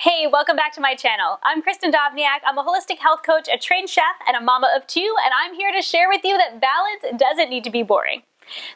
Hey, welcome back to my channel. I'm Kristen Dovniak. I'm a holistic health coach, a trained chef, and a mama of two, and I'm here to share with you that balance doesn't need to be boring.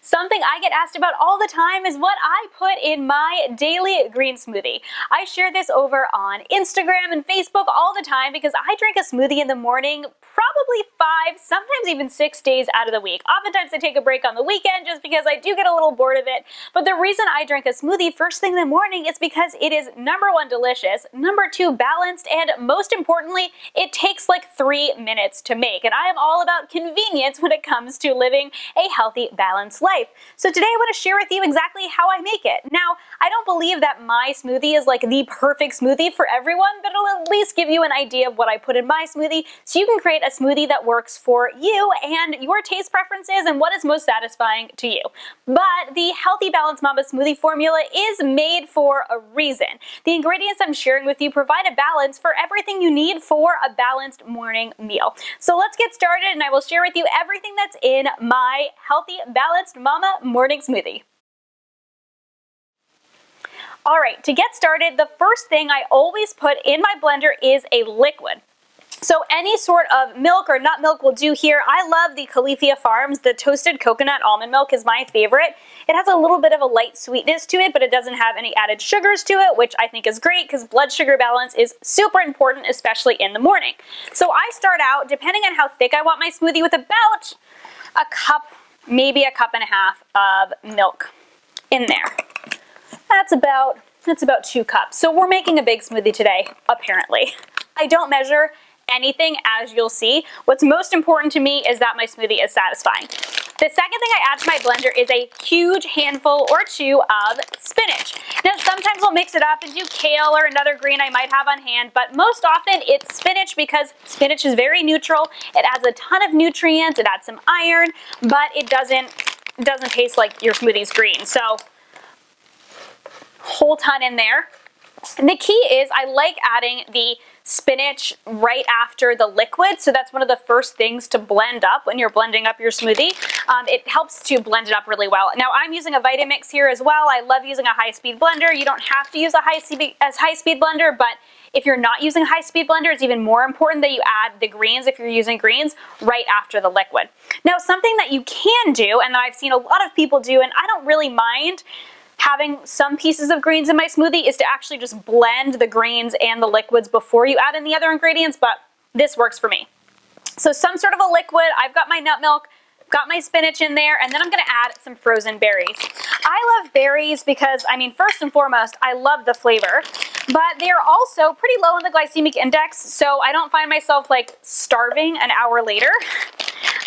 Something I get asked about all the time is what I put in my daily green smoothie. I share this over on Instagram and Facebook all the time because I drink a smoothie in the morning probably 5, sometimes even 6 days out of the week. Oftentimes I take a break on the weekend just because I do get a little bored of it. But the reason I drink a smoothie first thing in the morning is because it is number 1, delicious, number 2, balanced, and most importantly, it takes like 3 minutes to make. And I am all about convenience when it comes to living a healthy, balanced life. So today I want to share with you exactly how I make it. Now, I don't believe that my smoothie is like the perfect smoothie for everyone, but it'll at least give you an idea of what I put in my smoothie so you can create a smoothie that works for you and your taste preferences and what is most satisfying to you. But the Healthy Balanced Mama smoothie formula is made for a reason. The ingredients I'm sharing with you provide a balance for everything you need for a balanced morning meal. So let's get started and I will share with you everything that's in my Healthy Balanced Mama morning smoothie. Alright, to get started, the first thing I always put in my blender is a liquid. So any sort of milk or nut milk will do here. I love the Califia Farms. The toasted coconut almond milk is my favorite. It has a little bit of a light sweetness to it, but it doesn't have any added sugars to it, which I think is great because blood sugar balance is super important, especially in the morning. So I start out, depending on how thick I want my smoothie, with about a cup, maybe a cup and a half of milk in there. That's about 2 cups. So we're making a big smoothie today, apparently. I don't measure anything, as you'll see. What's most important to me is that my smoothie is satisfying. The second thing I add to my blender is a huge handful or 2 of spinach. Now sometimes I'll mix it up and do kale or another green I might have on hand, but most often it's spinach because spinach is very neutral. It adds a ton of nutrients, it adds some iron, but it doesn't taste like your smoothie's green. So whole ton in there. And the key is I like adding the spinach right after the liquid, so that's one of the first things to blend up when you're blending up your smoothie. It helps to blend it up really well. Now I'm using a Vitamix here as well. I love using a high-speed blender. You don't have to use a high-speed blender, but if you're not using a high-speed blender, it's even more important that you add the greens, if you're using greens, right after the liquid. Now something that you can do, and that I've seen a lot of people do, and I don't really mind having some pieces of greens in my smoothie, is to actually just blend the greens and the liquids before you add in the other ingredients, but this works for me. So some sort of a liquid, I've got my nut milk, got my spinach in there, and then I'm gonna add some frozen berries. I love berries because, I mean, first and foremost, I love the flavor, but they're also pretty low on the glycemic index, so I don't find myself like starving an hour later.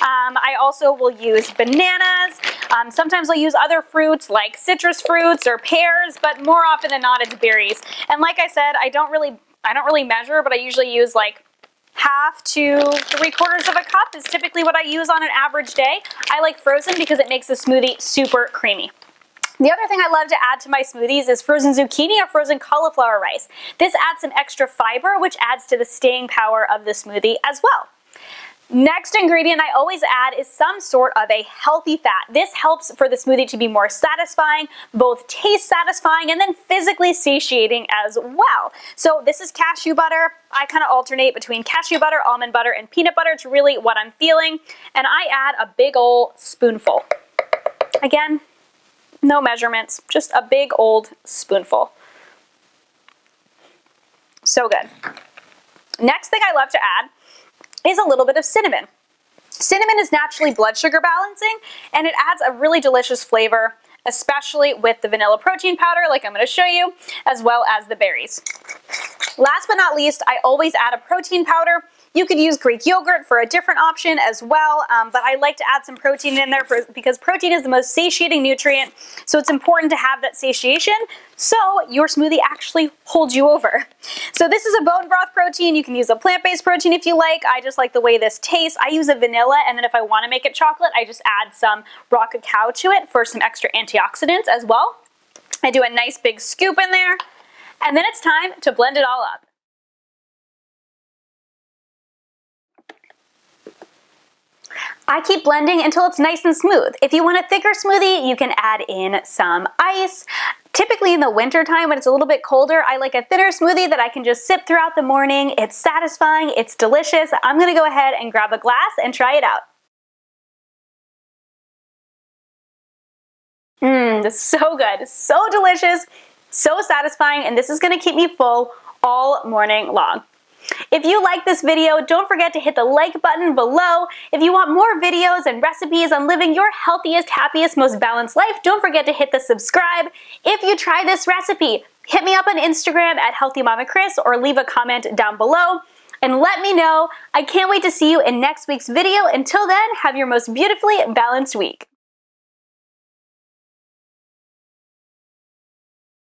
I also will use bananas. Sometimes I'll use other fruits like citrus fruits or pears, but more often than not it's berries. And like I said, I don't really measure, but I usually use like half to 3/4 of a cup is typically what I use on an average day. I like frozen because it makes the smoothie super creamy. The other thing I love to add to my smoothies is frozen zucchini or frozen cauliflower rice. This adds some extra fiber, which adds to the staying power of the smoothie as well. Next ingredient I always add is some sort of a healthy fat. This helps for the smoothie to be more satisfying, both taste satisfying and then physically satiating as well. So this is cashew butter. I kind of alternate between cashew butter, almond butter, and peanut butter. It's really what I'm feeling. And I add a big old spoonful. Again, no measurements, just a big old spoonful. So good. Next thing I love to add is a little bit of cinnamon. Cinnamon is naturally blood sugar balancing, and it adds a really delicious flavor, especially with the vanilla protein powder, like I'm going to show you, as well as the berries. Last but not least, I always add a protein powder. You could use Greek yogurt for a different option as well, but I like to add some protein in there because protein is the most satiating nutrient, so it's important to have that satiation so your smoothie actually holds you over. So this is a bone broth protein. You can use a plant-based protein if you like. I just like the way this tastes. I use a vanilla, and then if I want to make it chocolate, I just add some raw cacao to it for some extra antioxidants as well. I do a nice big scoop in there, and then it's time to blend it all up. I keep blending until it's nice and smooth. If you want a thicker smoothie, you can add in some ice. Typically in the winter time when it's a little bit colder, I like a thinner smoothie that I can just sip throughout the morning. It's satisfying, it's delicious. I'm gonna go ahead and grab a glass and try it out. This is so good, so delicious, so satisfying, and this is gonna keep me full all morning long. If you like this video, don't forget to hit the like button below. If you want more videos and recipes on living your healthiest, happiest, most balanced life, don't forget to hit the subscribe. If you try this recipe, hit me up on Instagram at HealthyMamaChris or leave a comment down below and let me know. I can't wait to see you in next week's video. Until then, have your most beautifully balanced week.